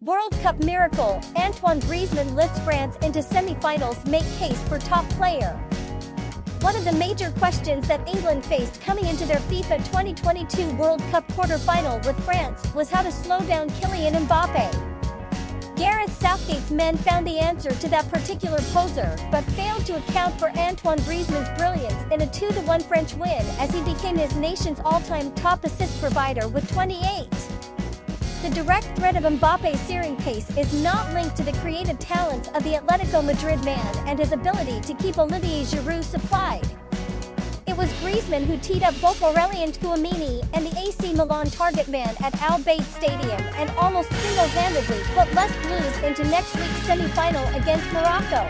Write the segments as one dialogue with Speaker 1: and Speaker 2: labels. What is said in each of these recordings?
Speaker 1: World Cup miracle, Antoine Griezmann lifts France into semi-finals, make case for top player. One of the major questions that England faced coming into their FIFA 2022 World Cup quarter-final with France was how to slow down Kylian Mbappe. Gareth Southgate's men found the answer to that particular poser, but failed to account for Antoine Griezmann's brilliance in a 2-1 French win as he became his nation's all-time top assist provider with 28. The direct threat of Mbappe's searing pace is not linked to the creative talents of the Atletico Madrid man and his ability to keep Olivier Giroud supplied. It was Griezmann who teed up both Aurelien Tchouameni and the AC Milan target man at Al Bayt Stadium and almost single-handedly put Les Bleus into next week's semi-final against Morocco.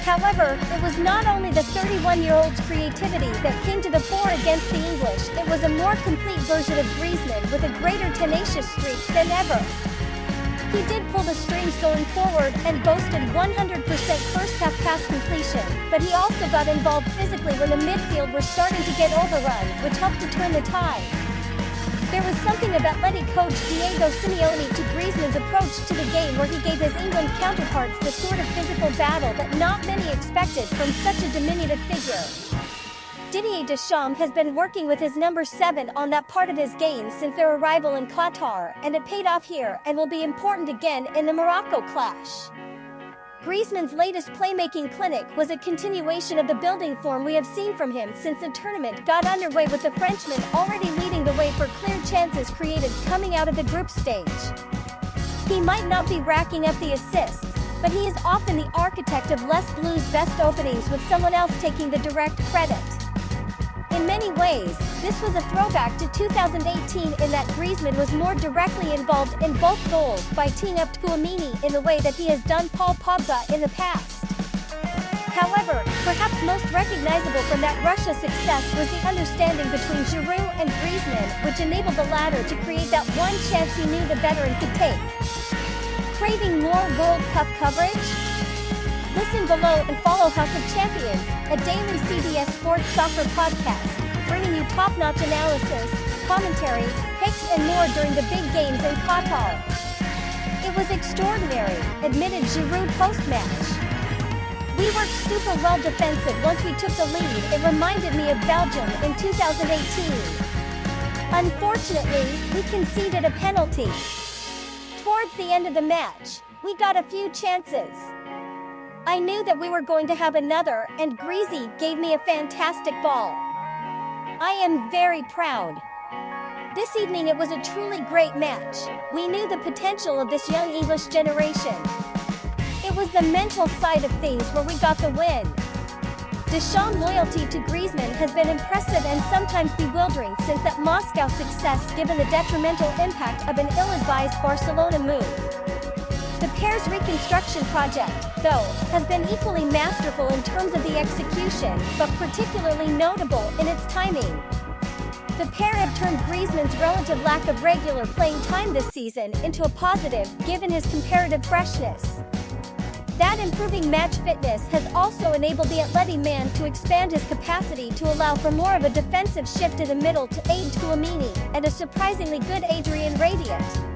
Speaker 1: However, it was not only the 31-year-old's creativity that came to the fore against the English, it was a more complete version of Griezmann with a greater tenacious streak than ever. He did pull the strings going forward and boasted 100% first-half pass completion, but he also got involved physically when the midfield were starting to get overrun, which helped to turn the tide. There was something about Atleti coach Diego Simeone to Griezmann's approach to the game where he gave his England counterparts the sort of physical battle that not many expected from such a diminutive figure. Didier Deschamps has been working with his number 7 on that part of his game since their arrival in Qatar, and it paid off here and will be important again in the Morocco clash. Griezmann's latest playmaking clinic was a continuation of the building form we have seen from him since the tournament got underway, with the Frenchman already leading the way for clear chances created coming out of the group stage. He might not be racking up the assists, but he is often the architect of Les Bleus' best openings, with someone else taking the direct credit. In many ways, this was a throwback to 2018 in that Griezmann was more directly involved in both goals by teeing up Tchouameni in the way that he has done Paul Pogba in the past. However, perhaps most recognizable from that Russia success was the understanding between Giroud and Griezmann, which enabled the latter to create that one chance he knew the veteran could take. Craving more World Cup coverage? Listen below and follow House of Champions, a daily CBS Sports Soccer podcast, bringing you top-notch analysis, commentary, picks and more during the big games in Qatar. It was extraordinary, admitted Giroud post-match. We worked super well defensive once we took the lead. It reminded me of Belgium in 2018. Unfortunately, we conceded a penalty. Towards the end of the match, we got a few chances. I knew that we were going to have another, and Greasy gave me a fantastic ball. I am very proud. This evening it was a truly great match. We knew the potential of this young English generation. It was the mental side of things where we got the win. Deschamps' loyalty to Griezmann has been impressive and sometimes bewildering since that Moscow success, given the detrimental impact of an ill-advised Barcelona move. The pair's reconstruction project, though, has been equally masterful in terms of the execution, but particularly notable in its timing. The pair have turned Griezmann's relative lack of regular playing time this season into a positive, given his comparative freshness. That improving match fitness has also enabled the Atleti man to expand his capacity to allow for more of a defensive shift in the middle to aid Tchouameni and a surprisingly good Adrien Rabiot.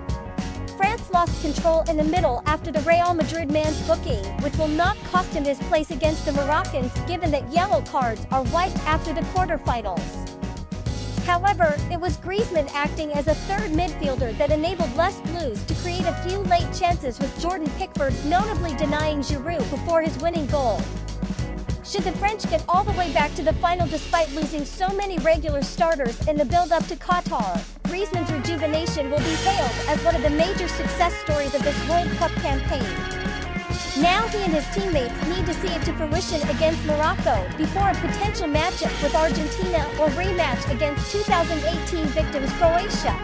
Speaker 1: France lost control in the middle after the Real Madrid man's booking, which will not cost him his place against the Moroccans, given that yellow cards are wiped after the quarterfinals. However, it was Griezmann acting as a third midfielder that enabled Les Bleus to create a few late chances, with Jordan Pickford notably denying Giroud before his winning goal. Should the French get all the way back to the final despite losing so many regular starters in the build-up to Qatar, Griezmann's rejuvenation will be hailed as one of the major success stories of this World Cup campaign. Now he and his teammates need to see it to fruition against Morocco before a potential matchup with Argentina or rematch against 2018 victims Croatia.